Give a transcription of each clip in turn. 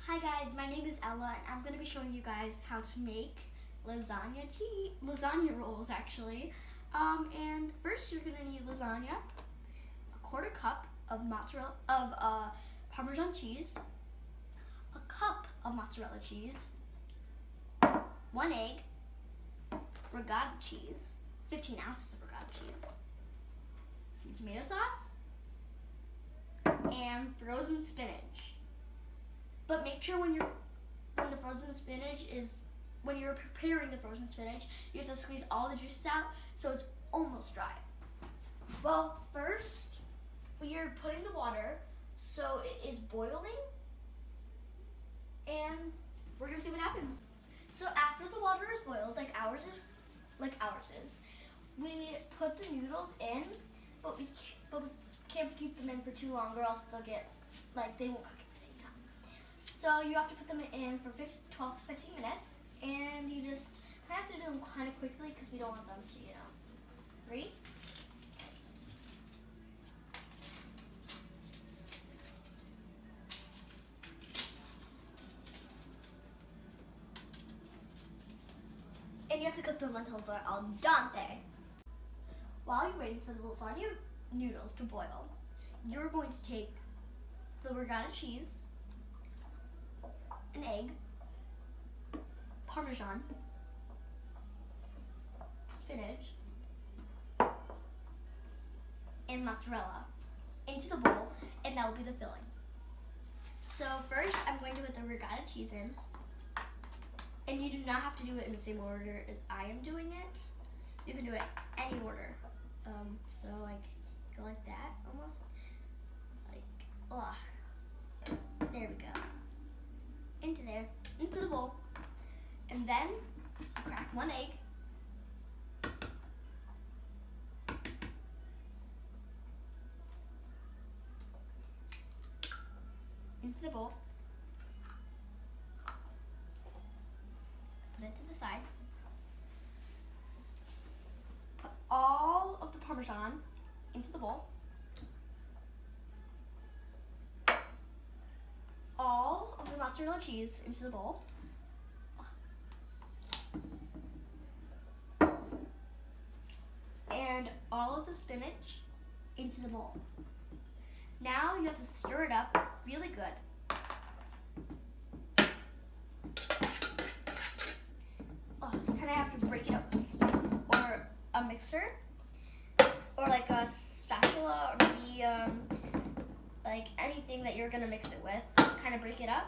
Hi guys, my name is Ella and I'm going to be showing you guys how to make lasagna rolls actually. And first you're going to need lasagna, a quarter cup of Parmesan cheese, a cup of mozzarella cheese, 1 egg, ricotta cheese, 15 ounces of ricotta cheese, some tomato sauce, and frozen spinach. But make sure when you're preparing the frozen spinach, you have to squeeze all the juices out so it's almost dry. Well, first we are putting the water so it is boiling, and we're gonna see what happens. So after the water is boiled, like ours is, we put the noodles in, but we can't keep them in for too long, or else they won't cook at the same time. So you have to put them in for 12 to 15 minutes, and you just have to do them kind of quickly because we don't want them to, ready? And you have to cook them until they're al dente. While you're waiting for the lasagna noodles to boil, you're going to take the ricotta cheese, an egg, Parmesan, spinach, and mozzarella into the bowl, and that will be the filling. So first, I'm going to put the ricotta cheese in, and you do not have to do it in the same order as I am doing it. You can do it any order. So go like that, almost. There we go. Into the bowl. And then crack 1 egg. Into the bowl. Put it to the side. Put all of the Parmesan into the bowl. All of the mozzarella cheese into the bowl. And all of the spinach into the bowl. Now you have to stir it up really good. You kind of have to break it up with a spoon or a mixer, or like a spatula, or maybe like anything that you're gonna mix it with. Kind of break it up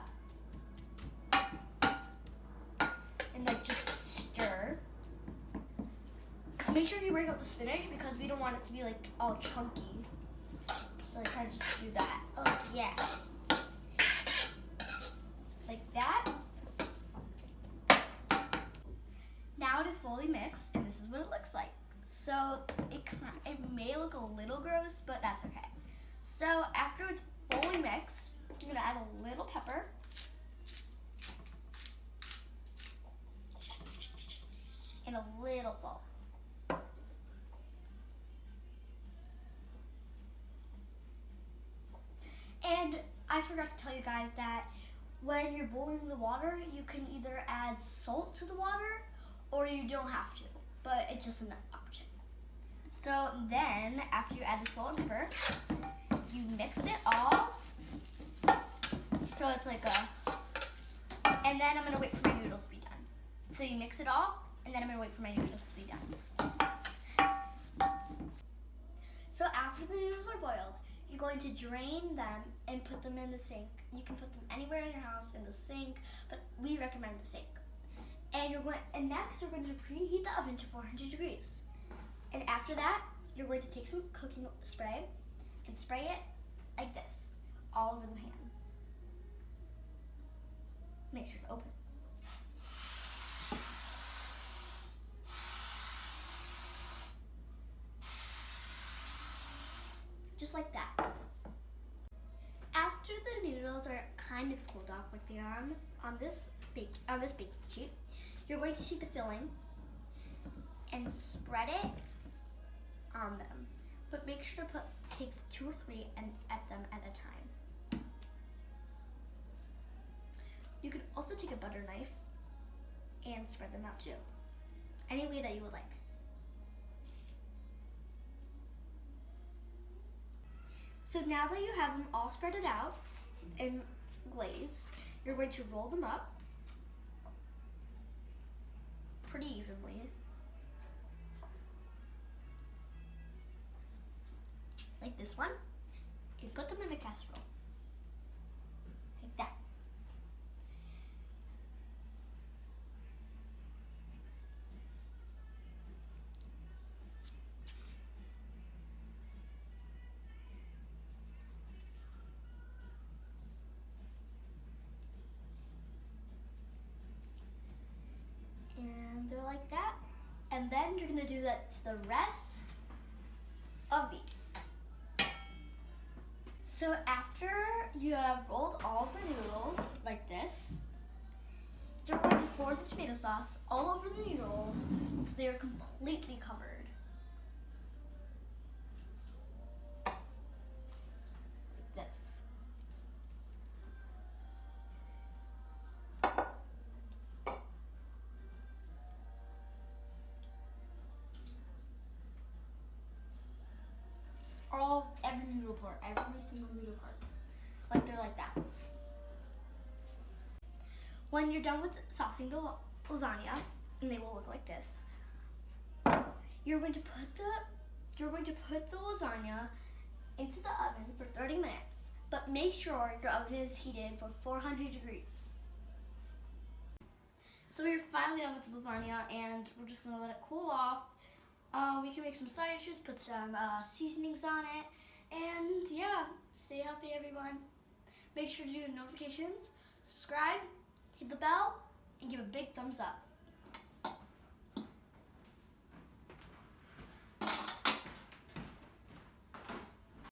and just stir. Make sure you break up the spinach because we don't want it to be all chunky. So kind of just do that. Oh yeah, like that. Now it is fully mixed, and this is what it looks like. So it may look a little gross, but that's okay. So after it's fully mixed, you're gonna add a little pepper, and a little salt. And I forgot to tell you guys that when you're boiling the water, you can either add salt to the water or you don't have to, but it's just an option. So then, after you add the salt and pepper, you mix it all. So it's and then I'm gonna wait for my noodles to be done. So you mix it all, and then I'm gonna wait for my noodles to be done. So after the noodles are boiled, you're going to drain them and put them in the sink. You can put them anywhere in your house, in the sink, but we recommend the sink. And next you're going to preheat the oven to 400 degrees. And after that, you're going to take some cooking spray and spray it like this, all over the pan. Make sure to open. Just like that. After the noodles are kind of cooled off like they are on this baking sheet, you're going to take the filling and spread it on them. But make sure to take 2 or 3 and add them at a time. a butter knife and spread them out too. Any way that you would like. So now that you have them all spreaded out and glazed, you're going to roll them up pretty evenly. Like this one. And put them in a casserole. Like that. And they're like that. And then you're gonna do that to the rest of these. So after you have rolled all of the noodles like this, you're going to pour the tomato sauce all over the noodles so they're completely covered. Like this. Every noodle part, every single noodle part. Like they're like that. When you're done with saucing the lasagna, and they will look like this, you're going to put the lasagna into the oven for 30 minutes, but make sure your oven is heated for 400 degrees. So we're finally done with the lasagna, and we're just gonna let it cool off. We can make some side dishes, put some seasonings on it, and yeah, stay healthy, everyone. Make sure to do the notifications, subscribe, hit the bell, and give a big thumbs up.